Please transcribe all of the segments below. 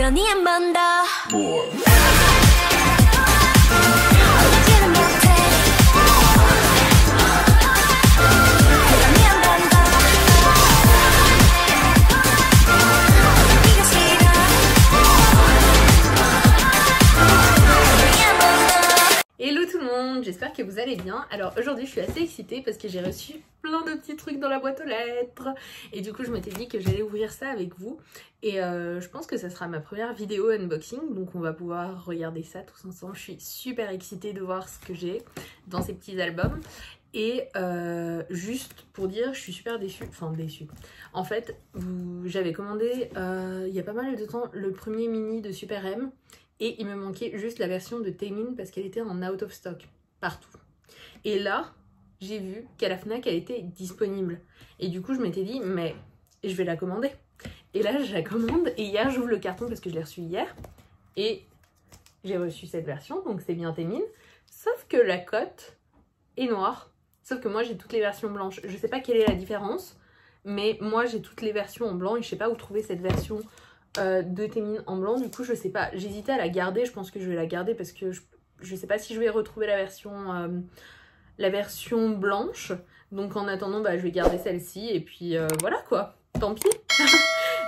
그러니 한 번 더 Hello tout le monde, j'espère que vous allez bien. Alors aujourd'hui je suis assez excitée parce que j'ai reçu plein de petits trucs dans la boîte aux lettres. Et du coup je m'étais dit que j'allais ouvrir ça avec vous. Et je pense que ça sera ma première vidéo unboxing. Donc on va pouvoir regarder ça tous ensemble. Je suis super excitée de voir ce que j'ai dans ces petits albums. Et juste pour dire, je suis super déçue. Enfin déçue. En fait, j'avais commandé il y a pas mal de temps le premier mini de Super M. Et il me manquait juste la version de Taemin parce qu'elle était en out of stock partout. Et là, j'ai vu qu'à la Fnac, elle était disponible. Et du coup, je m'étais dit, mais je vais la commander. Et là, je la commande. Et hier, j'ouvre le carton parce que je l'ai reçu hier. Et j'ai reçu cette version, donc c'est bien Taemin. Sauf que la cote est noire. Sauf que moi, j'ai toutes les versions blanches. Je sais pas quelle est la différence. Mais moi, j'ai toutes les versions en blanc. Et je sais pas où trouver cette version de Taemin en blanc. Du coup je sais pas, j'hésitais à la garder, je pense que je vais la garder parce que je sais pas si je vais retrouver la version blanche, donc en attendant bah, je vais garder celle-ci et puis voilà quoi, tant pis.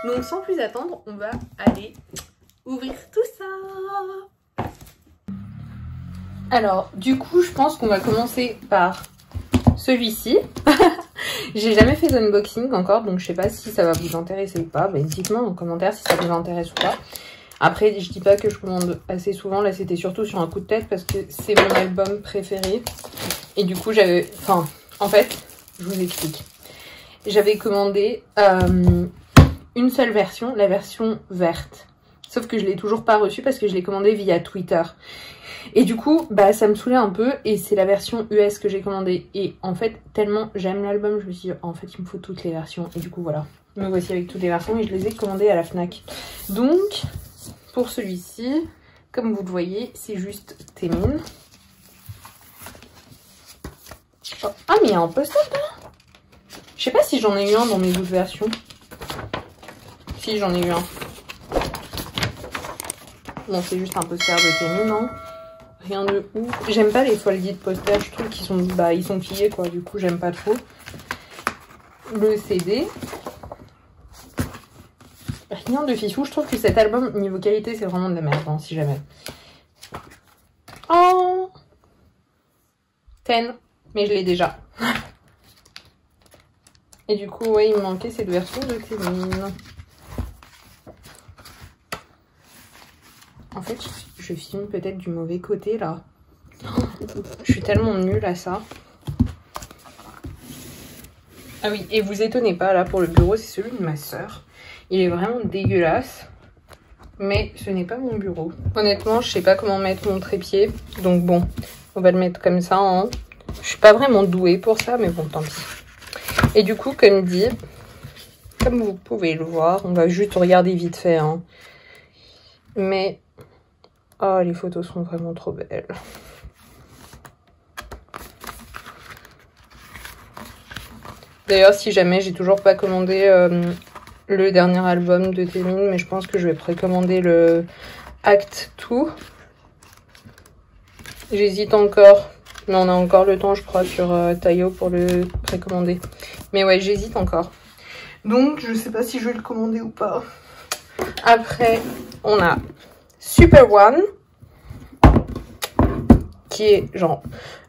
Donc sans plus attendre, on va aller ouvrir tout ça. Alors du coup je pense qu'on va commencer par celui-ci. J'ai jamais fait d'unboxing encore, donc je sais pas si ça va vous intéresser ou pas. Dites-moi en commentaire si ça vous intéresse ou pas. Après, je dis pas que je commande assez souvent. Là, c'était surtout sur un coup de tête parce que c'est mon album préféré. Et du coup, j'avais... Enfin, en fait, je vous explique. J'avais commandé une seule version, la version verte. Sauf que je l'ai toujours pas reçue parce que je l'ai commandée via Twitter. Et du coup, bah ça me saoulait un peu et c'est la version US que j'ai commandée. Et en fait, tellement j'aime l'album, je me suis dit, en fait, il me faut toutes les versions. Et du coup, voilà, me voici avec toutes les versions et je les ai commandées à la Fnac. Donc, pour celui-ci, comme vous le voyez, c'est juste Taemin. Oh, ah, mais il y a un post-it là. Je sais pas si j'en ai eu un dans mes autres versions. Si, j'en ai eu un. Bon, c'est juste un poster de Taemin, hein. Rien de ouf. J'aime pas les folded posters, je trouve qu'ils sont, bah, ils sont pliés quoi, du coup j'aime pas trop. Le CD. Rien de fifou, je trouve que cet album, niveau qualité, c'est vraiment de la merde, hein, si jamais. Oh 10, mais je l'ai déjà. Et du coup, ouais, il me manquait cette version de Taemin. En fait, je filme peut-être du mauvais côté, là. Je suis tellement nulle à ça. Ah oui, et vous étonnez pas, là, pour le bureau, c'est celui de ma soeur. Il est vraiment dégueulasse. Mais ce n'est pas mon bureau. Honnêtement, je sais pas comment mettre mon trépied. Donc bon, on va le mettre comme ça, hein. Je suis pas vraiment douée pour ça, mais bon, tant pis. Et du coup, comme dit, comme vous pouvez le voir, on va juste regarder vite fait, hein. Mais... oh, les photos sont vraiment trop belles. D'ailleurs, si jamais j'ai toujours pas commandé le dernier album de Taemin, mais je pense que je vais précommander le Act 2. J'hésite encore, mais on a encore le temps, je crois, sur Taio pour le précommander. Mais ouais, j'hésite encore. Donc, je sais pas si je vais le commander ou pas. Après, on a Super One, qui est genre,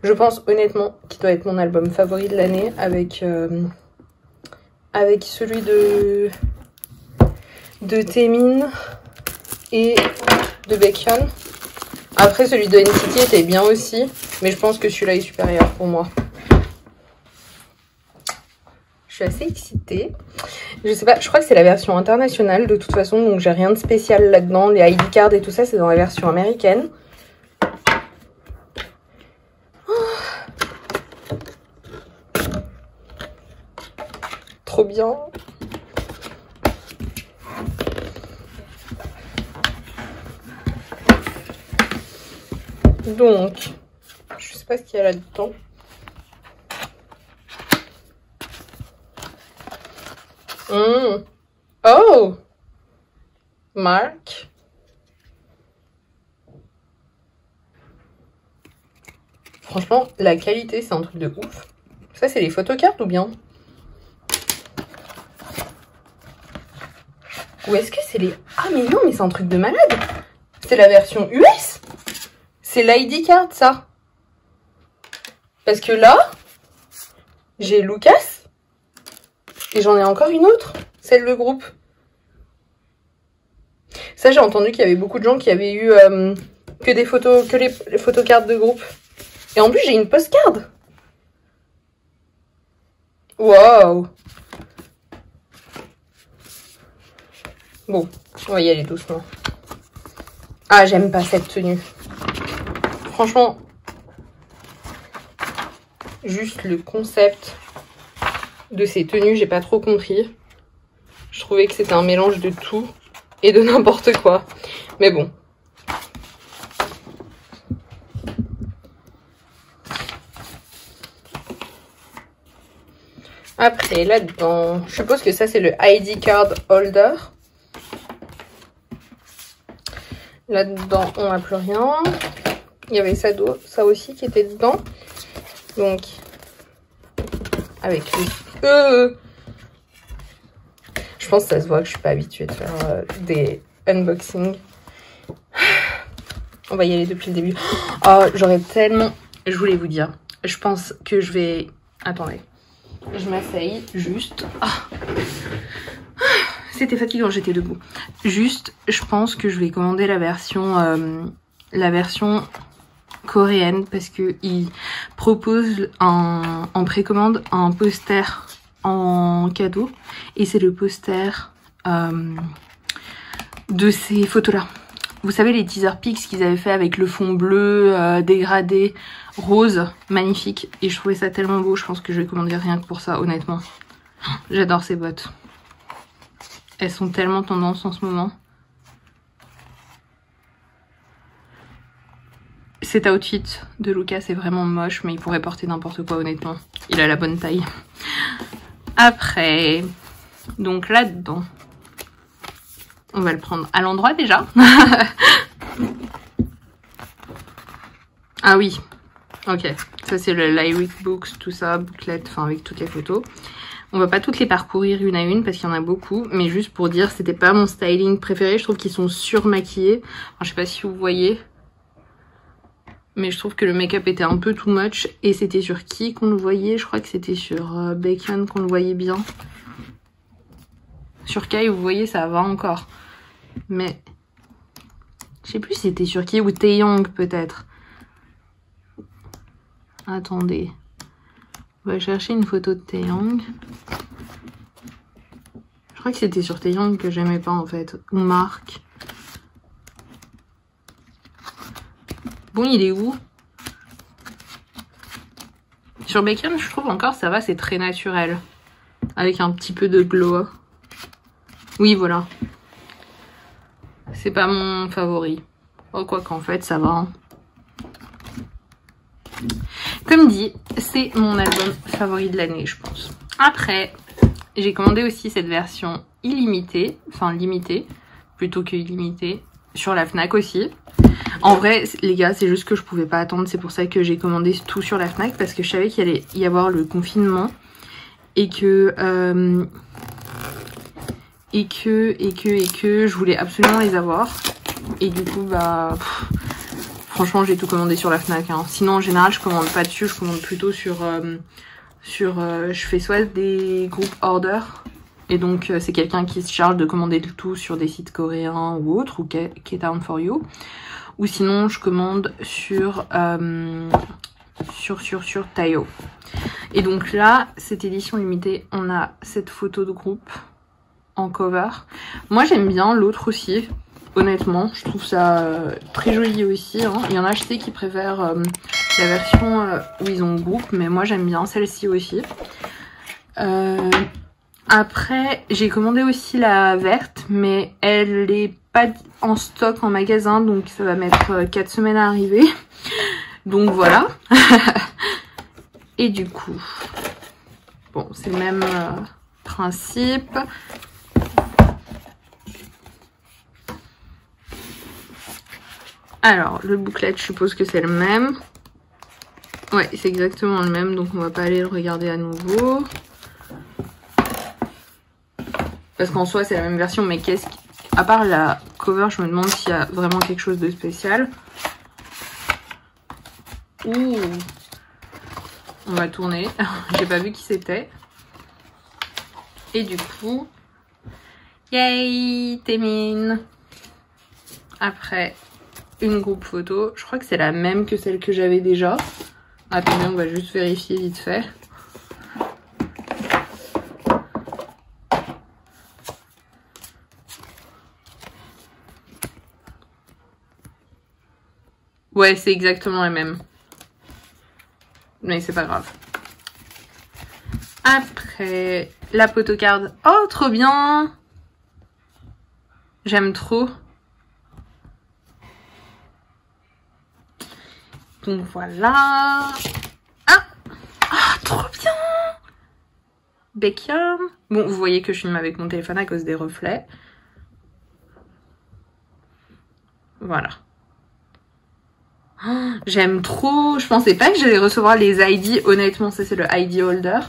je pense honnêtement, qui doit être mon album favori de l'année avec celui de Taemin et de Baekhyun. Après, celui de NCT était bien aussi, mais je pense que celui-là est supérieur pour moi. Je suis assez excitée. Je sais pas, je crois que c'est la version internationale de toute façon, donc j'ai rien de spécial là-dedans. Les ID cards et tout ça, c'est dans la version américaine. Oh. Trop bien. Donc, je sais pas ce qu'il y a là-dedans. Oh, Mark. Franchement, la qualité, c'est un truc de ouf. Ça, c'est les photocards ou bien? Ou est-ce que c'est les... Ah mais non, mais c'est un truc de malade. C'est la version US. C'est l'ID card, ça. Parce que là, j'ai Lucas. Et j'en ai encore une autre. Celle de groupe. Ça, j'ai entendu qu'il y avait beaucoup de gens qui avaient eu que des photos, que les photocards de groupe. Et en plus, j'ai une postcard. Waouh. Bon, on va y aller doucement. Ah, j'aime pas cette tenue. Franchement, juste le concept de ces tenues, j'ai pas trop compris. Je trouvais que c'était un mélange de tout et de n'importe quoi. Mais bon. Après, là-dedans, je suppose que ça, c'est le ID card holder. Là-dedans, on n'a plus rien. Il y avait ça aussi qui était dedans. Donc, avec le... Je pense que ça se voit que je suis pas habituée de faire des unboxings. On va y aller depuis le début. Oh, j'aurais tellement... Je voulais vous dire. Je pense que je vais... Attendez. Je m'asseye juste. Oh. C'était fatigant, j'étais debout. Juste, je pense que je vais commander la version coréenne parce que ils proposent en précommande un poster en cadeau et c'est le poster de ces photos-là. Vous savez les teaser pics qu'ils avaient fait avec le fond bleu dégradé rose, magnifique. Et je trouvais ça tellement beau, je pense que je vais commander rien que pour ça, honnêtement. J'adore ces bottes. Elles sont tellement tendance en ce moment. Cet outfit de Lucas est vraiment moche, mais il pourrait porter n'importe quoi, honnêtement. Il a la bonne taille. Après, donc là-dedans, on va le prendre à l'endroit déjà. Ah oui, ok. Ça c'est le Lyric Books, tout ça, booklet, enfin avec toutes les photos. On va pas toutes les parcourir une à une parce qu'il y en a beaucoup, mais juste pour dire, c'était pas mon styling préféré. Je trouve qu'ils sont surmaquillés. Enfin, je sais pas si vous voyez, mais je trouve que le make-up était un peu too much. Et c'était sur qui qu'on le voyait? Je crois que c'était sur Bacon qu'on le voyait bien. Sur Kai, vous voyez, ça va encore. Mais je sais plus si c'était sur qui ou Taeyong peut-être. Attendez. On va chercher une photo de Taeyong. Je crois que c'était sur Taeyong que j'aimais pas en fait. Ou Marc. Bon, il est où? Sur Bacon, je trouve encore ça va, c'est très naturel. Avec un petit peu de glow. Oui, voilà. C'est pas mon favori. Oh, quoi qu'en fait, ça va. Hein. Comme dit, c'est mon album favori de l'année, je pense. Après, j'ai commandé aussi cette version illimitée, enfin limitée, plutôt que illimitée, sur la Fnac aussi. En vrai, les gars, c'est juste que je pouvais pas attendre, c'est pour ça que j'ai commandé tout sur la Fnac, parce que je savais qu'il allait y avoir le confinement, et que je voulais absolument les avoir. Et du coup, bah... franchement, j'ai tout commandé sur la Fnac. Hein. Sinon, en général, je commande pas dessus. Je commande plutôt sur... je fais soit des groupes order. Et donc, c'est quelqu'un qui se charge de commander le tout sur des sites coréens ou autres. Ou K-Town for You. Ou sinon, je commande sur Tayo. Et donc là, cette édition limitée, on a cette photo de groupe en cover. Moi, j'aime bien l'autre aussi. Honnêtement, je trouve ça très joli aussi. Hein. Il y en a, je sais, qui préfèrent la version où ils ont groupe, mais moi j'aime bien celle-ci aussi. Après, j'ai commandé aussi la verte, mais elle n'est pas en stock en magasin, donc ça va mettre 4 semaines à arriver. Donc voilà. Et du coup, bon, c'est le même principe. Alors, le booklet, je suppose que c'est le même. Ouais, c'est exactement le même, donc on va pas aller le regarder à nouveau. Parce qu'en soi, c'est la même version, mais qu'est-ce qui... À part la cover, je me demande s'il y a vraiment quelque chose de spécial. Ouh. On va tourner. J'ai pas vu qui c'était. Et du coup... Yay, Taemin. Après, une groupe photo. Je crois que c'est la même que celle que j'avais déjà. Attendez, on va juste vérifier vite fait. Ouais, c'est exactement la même. Mais c'est pas grave. Après, la photocard. Oh, trop bien! J'aime trop. Donc voilà. Ah! Ah, trop bien! Beckham. Bon, vous voyez que je filme avec mon téléphone à cause des reflets. Voilà. Oh, j'aime trop. Je pensais pas que j'allais recevoir les ID. Honnêtement, ça c'est le ID holder.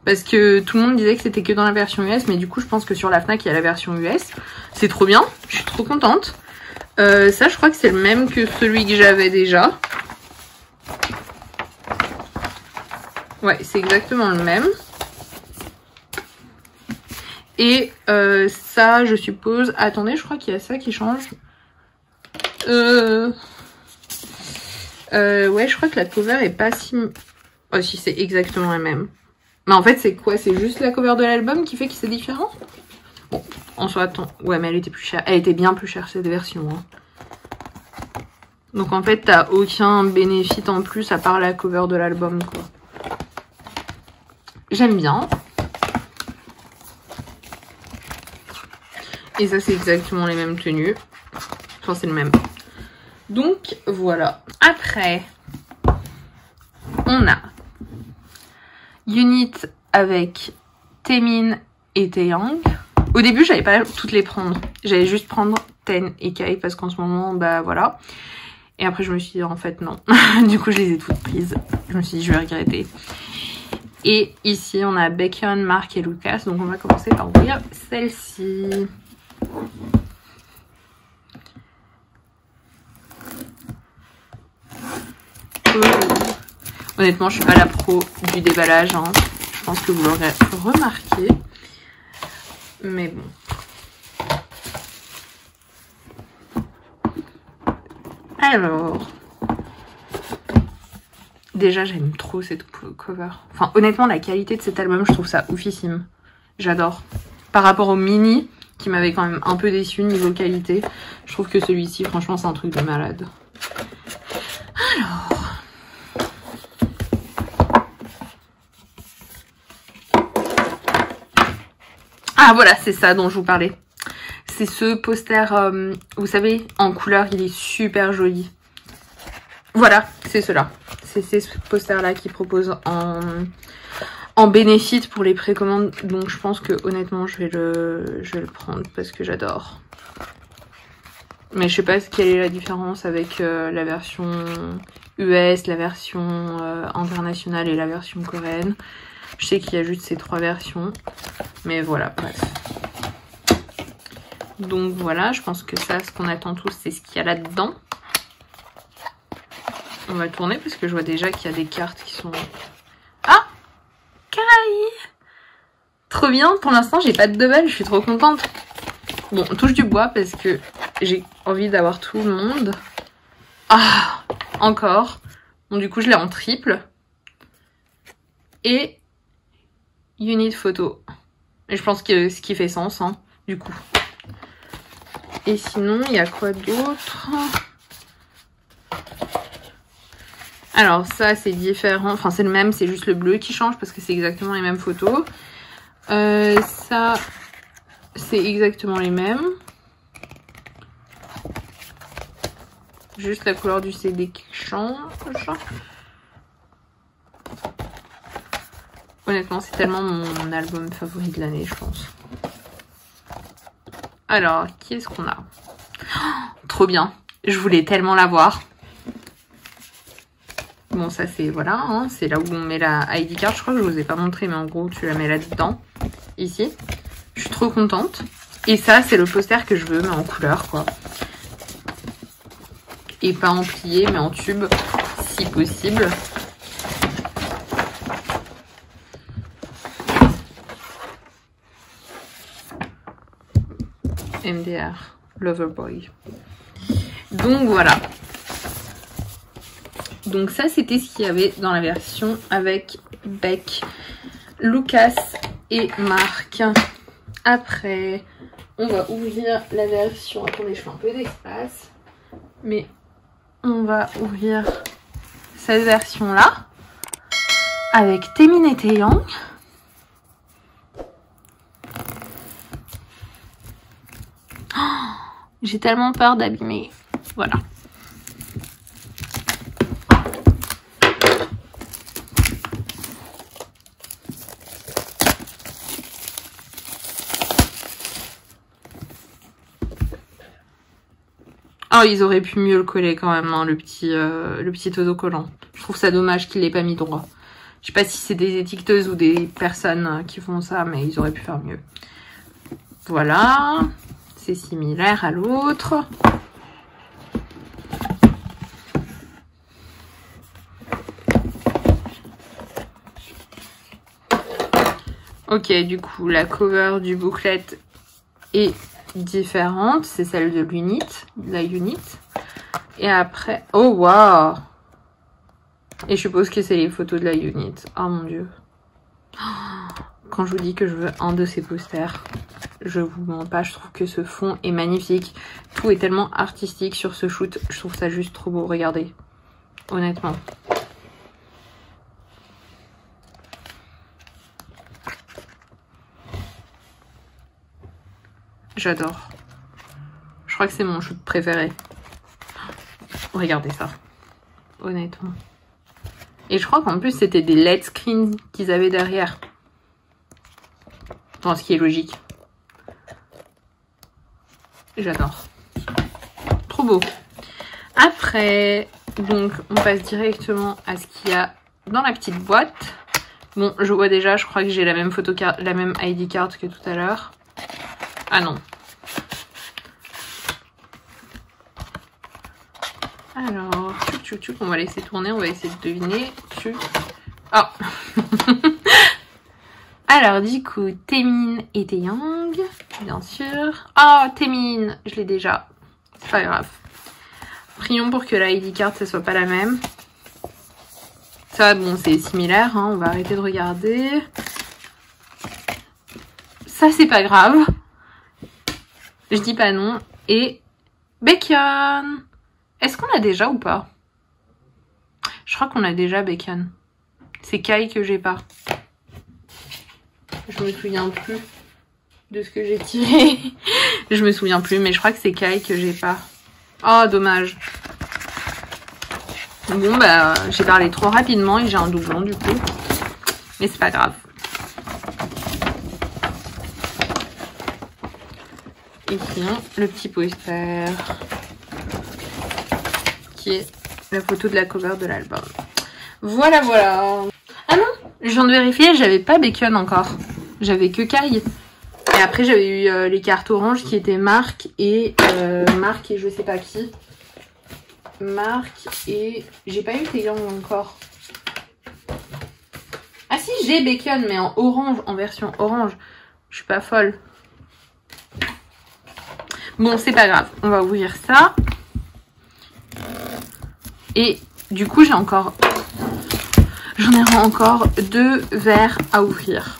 Parce que tout le monde disait que c'était que dans la version US. Mais du coup, je pense que sur la Fnac, il y a la version US. C'est trop bien. Je suis trop contente. Ça, je crois que c'est le même que celui que j'avais déjà. Ouais, c'est exactement le même. Et ça, je suppose... Attendez, je crois qu'il y a ça qui change. Ouais, je crois que la cover est pas si... Oh si, c'est exactement la même. Mais en fait, c'est quoi? C'est juste la cover de l'album qui fait que c'est différent? Bon, en soi, attends. Ouais, mais elle était plus chère. Elle était bien plus chère, cette version. Hein. Donc en fait, t'as aucun bénéfice en plus à part la cover de l'album, quoi. J'aime bien. Et ça, c'est exactement les mêmes tenues. Enfin, c'est le même. Donc, voilà. Après, on a Unit avec Taemin et Taeyang. Au début, j'allais pas toutes les prendre. J'allais juste prendre Ten et Kai parce qu'en ce moment, bah voilà. Et après, je me suis dit, en fait, non. Du coup, je les ai toutes prises. Je me suis dit, je vais regretter. Et ici, on a Baekhyun, Mark et Lucas. Donc, on va commencer par ouvrir celle-ci. Honnêtement, je suis pas la pro du déballage. Hein. Je pense que vous l'aurez remarqué. Mais bon. Alors... Déjà, j'aime trop cette cover. Enfin, honnêtement, la qualité de cet album, je trouve ça oufissime. J'adore. Par rapport au mini, qui m'avait quand même un peu déçu niveau qualité, je trouve que celui-ci, franchement, c'est un truc de malade. Alors... Ah, voilà, c'est ça dont je vous parlais. C'est ce poster, vous savez, en couleur, il est super joli. Voilà, c'est cela. C'est ces posters-là qui proposent en bénéfice pour les précommandes. Donc je pense que honnêtement, je vais le prendre parce que j'adore. Mais je sais pas quelle est la différence avec la version US, la version internationale et la version coréenne. Je sais qu'il y a juste ces trois versions. Mais voilà, bref. Donc voilà, je pense que ça, ce qu'on attend tous, c'est ce qu'il y a là-dedans. On va tourner parce que je vois déjà qu'il y a des cartes qui sont... Ah! Kai! Trop bien, pour l'instant j'ai pas de double, je suis trop contente. Bon, on touche du bois parce que j'ai envie d'avoir tout le monde. Ah! Encore. Bon, du coup je l'ai en triple. Et... Unit photo. Et je pense que ce qui fait sens, hein, du coup. Et sinon, il y a quoi d'autre? Alors ça c'est différent, enfin c'est le même, c'est juste le bleu qui change parce que c'est exactement les mêmes photos. Ça c'est exactement les mêmes. Juste la couleur du CD qui change. Honnêtement c'est tellement mon album favori de l'année je pense. Alors qui est-ce qu'on a? Oh, trop bien, je voulais tellement l'avoir. Bon, Bon, ça c'est, voilà, hein, c'est là où on met la ID card. Je crois que je vous ai pas montré, mais en gros, tu la mets là-dedans, ici. Je suis trop contente. Et ça, c'est le poster que je veux, mais en couleur, quoi. Et pas en plié, mais en tube, si possible. MDR, Loverboy. Donc voilà. Donc ça, c'était ce qu'il y avait dans la version avec Beck, Lucas et Marc. Après, on va ouvrir la version... Attendez, je fais un peu d'espace. Mais on va ouvrir cette version-là avec Taemin et Taeyang. J'ai tellement peur d'abîmer. Voilà. Oh, ils auraient pu mieux le coller quand même, hein, le petit autocollant. Je trouve ça dommage qu'il l'ait pas mis droit. Je sais pas si c'est des étiqueteuses ou des personnes qui font ça, mais ils auraient pu faire mieux. Voilà. C'est similaire à l'autre. Ok, du coup, la cover du booklet est différente. C'est celle de l'unit, la unit. Et après... Oh, waouh! Et je suppose que c'est les photos de la unit. Oh mon dieu. Quand je vous dis que je veux un de ces posters, je vous mens pas, je trouve que ce fond est magnifique. Tout est tellement artistique sur ce shoot. Je trouve ça juste trop beau, regardez. Honnêtement. J'adore. Je crois que c'est mon shoot préféré. Regardez ça. Honnêtement. Et je crois qu'en plus c'était des LED screens qu'ils avaient derrière. Enfin, ce qui est logique. J'adore. Trop beau. Après, donc on passe directement à ce qu'il y a dans la petite boîte. Bon, je vois déjà, je crois que j'ai la même la même ID card que tout à l'heure. Ah non. Alors, on va laisser tourner, on va essayer de deviner. Oh. Alors, du coup, Taemin et Taeyang, bien sûr. Oh, Taemin, je l'ai déjà. C'est pas grave. Prions pour que la ID card, ça soit pas la même. Ça, bon, c'est similaire, hein, on va arrêter de regarder. Ça, c'est pas grave. Je dis pas non. Et Baekhyun. Est-ce qu'on a déjà ou pas? Je crois qu'on a déjà Baekhyun. C'est Kai que j'ai pas. Je me souviens plus de ce que j'ai tiré. Je me souviens plus, mais je crois que c'est Kai que j'ai pas. Oh, dommage. Bon, bah, j'ai parlé trop rapidement et j'ai un doublon du coup. Mais c'est pas grave. Et sinon, le petit poster qui est la photo de la cover de l'album. Voilà, voilà. Ah non, je viens de vérifier, j'avais pas Baekhyun encore. J'avais que Kai. Et après, j'avais eu les cartes oranges qui étaient Marc et je sais pas qui. Marc et... J'ai pas eu Taeyang encore. Ah si, j'ai Baekhyun, mais en orange, en version orange. Je suis pas folle. Bon, c'est pas grave. On va ouvrir ça. Et du coup, j'en ai encore 2 verres à ouvrir.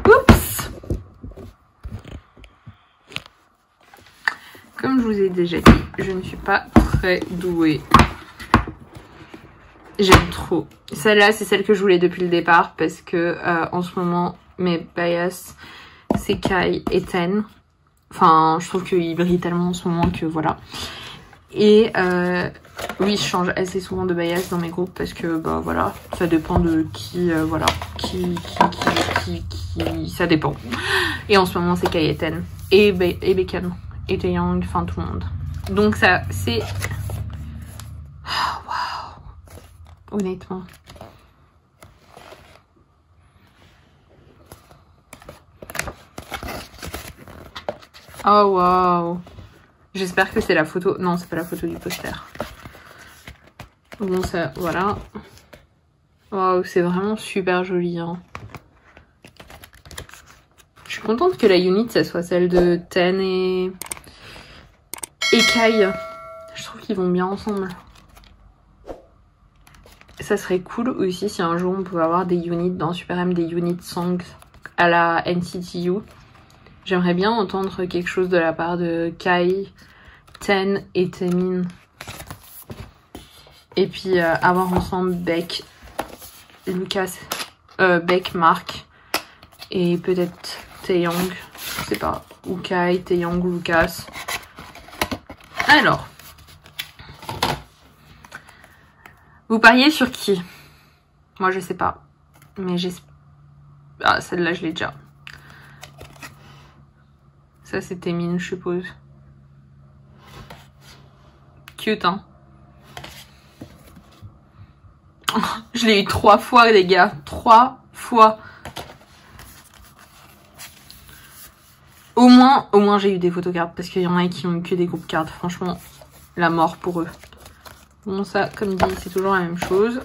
Oups! Comme je vous ai déjà dit, je ne suis pas très douée. J'aime trop. Celle-là, c'est celle que je voulais depuis le départ parce que en ce moment, mes bias, c'est Kai et Ten. Enfin, je trouve qu'ils brillent tellement en ce moment que voilà. Et oui, je change assez souvent de bias dans mes groupes parce que bah voilà, ça dépend de qui, voilà, qui, ça dépend. Et en ce moment, c'est Kai et Ten. Et Baekhyun. et Taeyang, enfin tout le monde. Donc ça c'est... Oh, waouh. Honnêtement. Oh waouh. J'espère que c'est la photo. Non, c'est pas la photo du poster. Bon, ça, voilà. Waouh, c'est vraiment super joli. Hein. Je suis contente que la unit, ça soit celle de Ten et Kai. Je trouve qu'ils vont bien ensemble. Ça serait cool aussi si un jour on pouvait avoir des units dans Super M, des unit songs à la NCTU. J'aimerais bien entendre quelque chose de la part de Kai, Ten et Taemin. Et puis avoir ensemble Beck, Lucas, Beck, Mark et peut-être Taeyang, je sais pas, ou Kai, Taeyang ou Lucas. Alors, vous pariez sur qui? Moi je sais pas, mais j'espère... Ah, celle-là je l'ai déjà. Ça c'est Taemin, je suppose. Cute, hein. Je l'ai eu 3 fois, les gars. 3 fois. Au moins j'ai eu des photocards. Parce qu'il y en a qui ont eu que des groupes cards. Franchement, la mort pour eux. Bon, ça, comme dit, c'est toujours la même chose.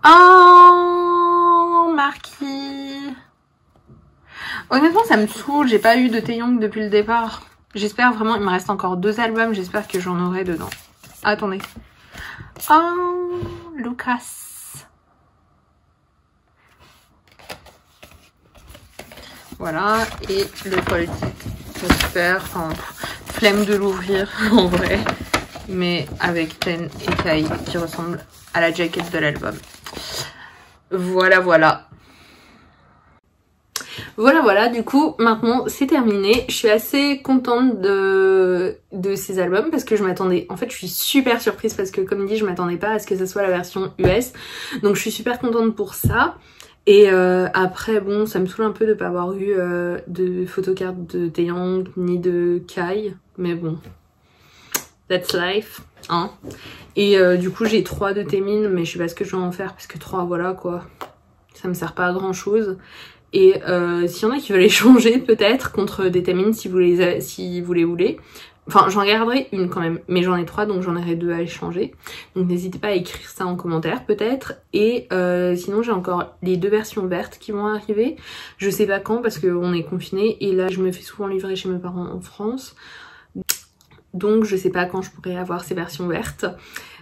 Oh, Marquis. Honnêtement, ça me saoule. J'ai pas eu de Taeyang depuis le départ. J'espère vraiment, il me reste encore 2 albums. J'espère que j'en aurai dedans. Attendez. Oh, Lucas. Voilà, et le politique, j'espère, enfin, flemme de l'ouvrir en vrai, mais avec Ten et Kai qui ressemblent à la jacket de l'album. Voilà, voilà. Voilà, du coup, maintenant c'est terminé. Je suis assez contente de ces albums parce que je m'attendais... En fait, je suis super surprise parce que, comme dit, je m'attendais pas à ce que ce soit la version US. Donc, je suis super contente pour ça. Et après, bon, ça me saoule un peu de pas avoir eu de photocard de Taeyang ni de Kai. Mais bon, that's life, hein. Et du coup, j'ai 3 de Taemin, mais je sais pas ce que je vais en faire parce que 3, voilà, quoi. Ça me sert pas à grand chose. Et s'il y en a qui veulent échanger peut-être contre des Taemin si vous les voulez. Enfin, j'en garderai une quand même, mais j'en ai 3 donc j'en aurai 2 à échanger. Donc n'hésitez pas à écrire ça en commentaire peut-être. Et sinon j'ai encore les 2 versions vertes qui vont arriver. Je sais pas quand parce qu'on est confiné et là je me fais souvent livrer chez mes parents en France. Donc je sais pas quand je pourrai avoir ces versions vertes.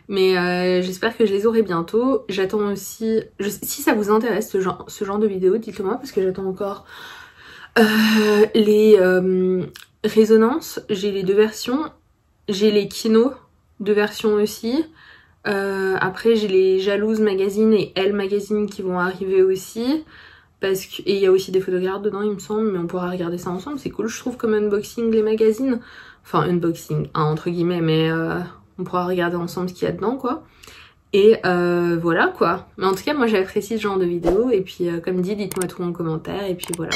Mais j'espère que je les aurai bientôt. J'attends aussi... si ça vous intéresse ce genre de vidéo, dites-le moi parce que j'attends encore les résonances. J'ai les 2 versions. J'ai les Kino, 2 versions aussi. Après j'ai les Jalouses Magazine et Elle Magazine qui vont arriver aussi. Parce que... Et il y a aussi des photocards dedans il me semble, mais on pourra regarder ça ensemble. C'est cool je trouve comme unboxing les magazines. Enfin unboxing, hein, entre guillemets, mais... on pourra regarder ensemble ce qu'il y a dedans quoi. Et voilà quoi. Mais en tout cas moi j'apprécie ce genre de vidéo. Et puis comme dit, dites-moi tout en commentaire. Et puis voilà.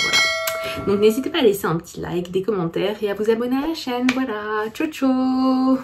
Donc n'hésitez pas à laisser un petit like, des commentaires et à vous abonner à la chaîne. Voilà. Ciao ciao.